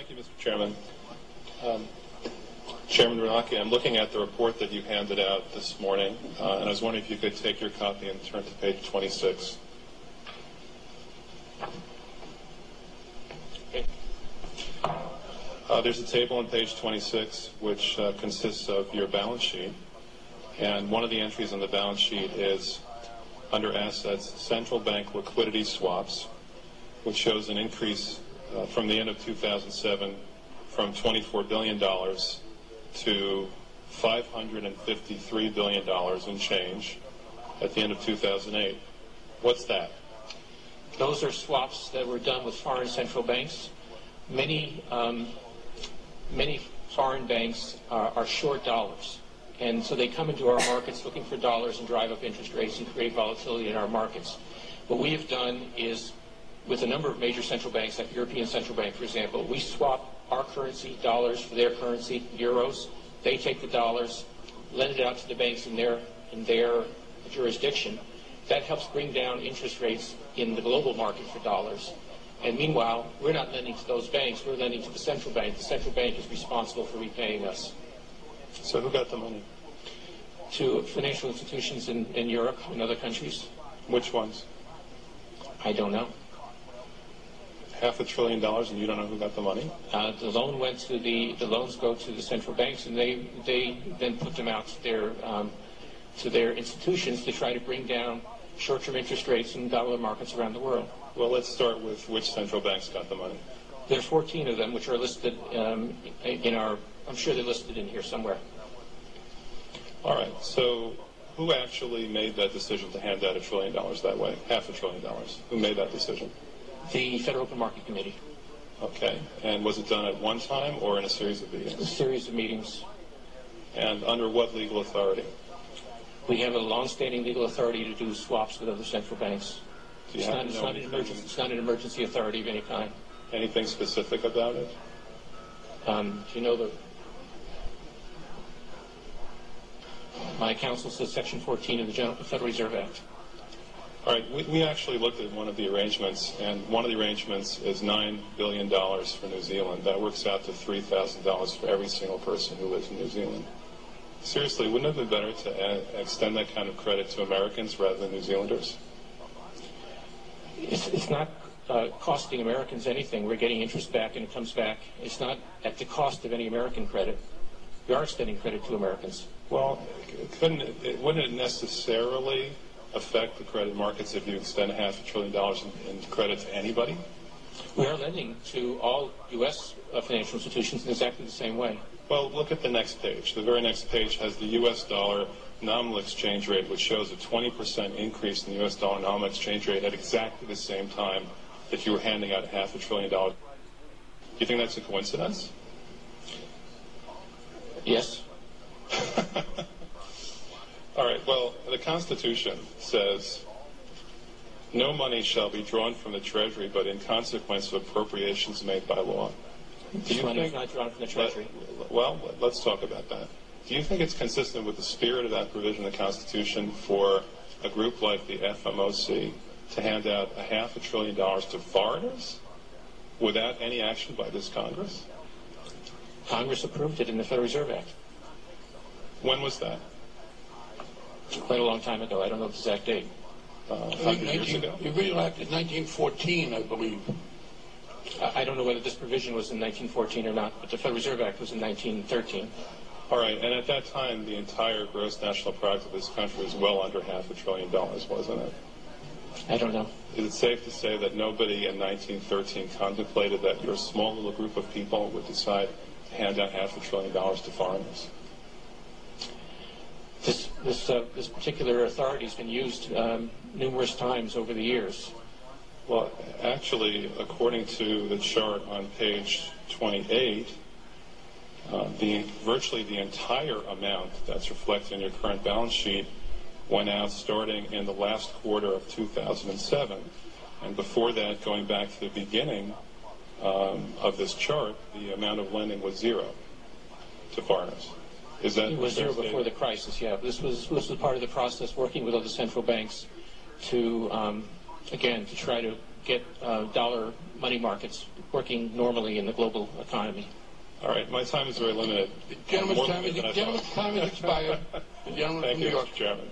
Thank you, Mr. Chairman. Chairman Bernanke, I'm looking at the report that you handed out this morning, and I was wondering if you could take your copy and turn to page 26. Okay. There's a table on page 26 which consists of your balance sheet, and one of the entries on the balance sheet is under assets, central bank liquidity swaps, which shows an increase from the end of 2007 from $24 billion to $553 billion in change at the end of 2008. What's that? Those are swaps that were done with foreign central banks. Many foreign banks are short dollars, and so they come into our markets looking for dollars and drive up interest rates and create volatility in our markets. What we have done is, with a number of major central banks, like European Central Bank, for example, we swap our currency, dollars, for their currency, euros. They take the dollars, lend it out to the banks in their jurisdiction. That helps bring down interest rates in the global market for dollars. And meanwhile, we're not lending to those banks, we're lending to the central bank. The central bank is responsible for repaying us. So who got the money? To financial institutions in Europe and other countries. Which ones? I don't know. $500 billion, and you don't know who got the money? The loans go to the central banks, and they then put them out to their institutions to try to bring down short-term interest rates in dollar markets around the world. Well, let's start with which central banks got the money. There are 14 of them, which are listed I'm sure they're listed in here somewhere. All right, so who actually made that decision to hand out $1 trillion that way, $500 billion? Who made that decision? The Federal Open Market Committee. Okay, and was it done at one time or in a series of meetings? A series of meetings. And under what legal authority? We have a long-standing legal authority to do swaps with other central banks. It's not an emergency authority of any kind. Anything specific about it? Do you know my counsel says Section 14 of the Federal Reserve Act. All right, we actually looked at one of the arrangements, and one of the arrangements is $9 billion for New Zealand. That works out to $3,000 for every single person who lives in New Zealand. Seriously, wouldn't it have been better to extend that kind of credit to Americans rather than New Zealanders? It's not costing Americans anything. We're getting interest back, and it comes back. It's not at the cost of any American credit. We are extending credit to Americans. Well, wouldn't it necessarily affect the credit markets if you extend $500 billion in credit to anybody? We are lending to all U.S. financial institutions in exactly the same way. Well, look at the next page. The very next page has the U.S. dollar nominal exchange rate, which shows a 20% increase in the U.S. dollar nominal exchange rate at exactly the same time that you were handing out $500 billion. Do you think that's a coincidence? Yes. All right, well, the Constitution says no money shall be drawn from the Treasury but in consequence of appropriations made by law. This money is not drawn from the Treasury. Well, let's talk about that. Do you think it's consistent with the spirit of that provision of the Constitution for a group like the FMOC to hand out $500 billion to foreigners without any action by this Congress? Congress approved it in the Federal Reserve Act. When was that? Quite a long time ago. I don't know the exact date. 100 years ago? It really elected 1914, I believe. I don't know whether this provision was in 1914 or not, but the Federal Reserve Act was in 1913. All right, and at that time, the entire gross national product of this country was well under $500 billion, wasn't it? I don't know. Is it safe to say that nobody in 1913 contemplated that your small little group of people would decide to hand out $500 billion to foreigners? This particular authority has been used numerous times over the years. Well, actually, according to the chart on page 28, virtually the entire amount that's reflected in your current balance sheet went out starting in the last quarter of 2007. And before that, going back to the beginning of this chart, the amount of lending was zero to foreigners. It was zero before the crisis, yeah. This was part of the process, working with other central banks to, again, to try to get dollar money markets working normally in the global economy. All right, my time is very limited. The gentleman's time is expired. The gentleman Thank from New you, York. Mr. Chairman.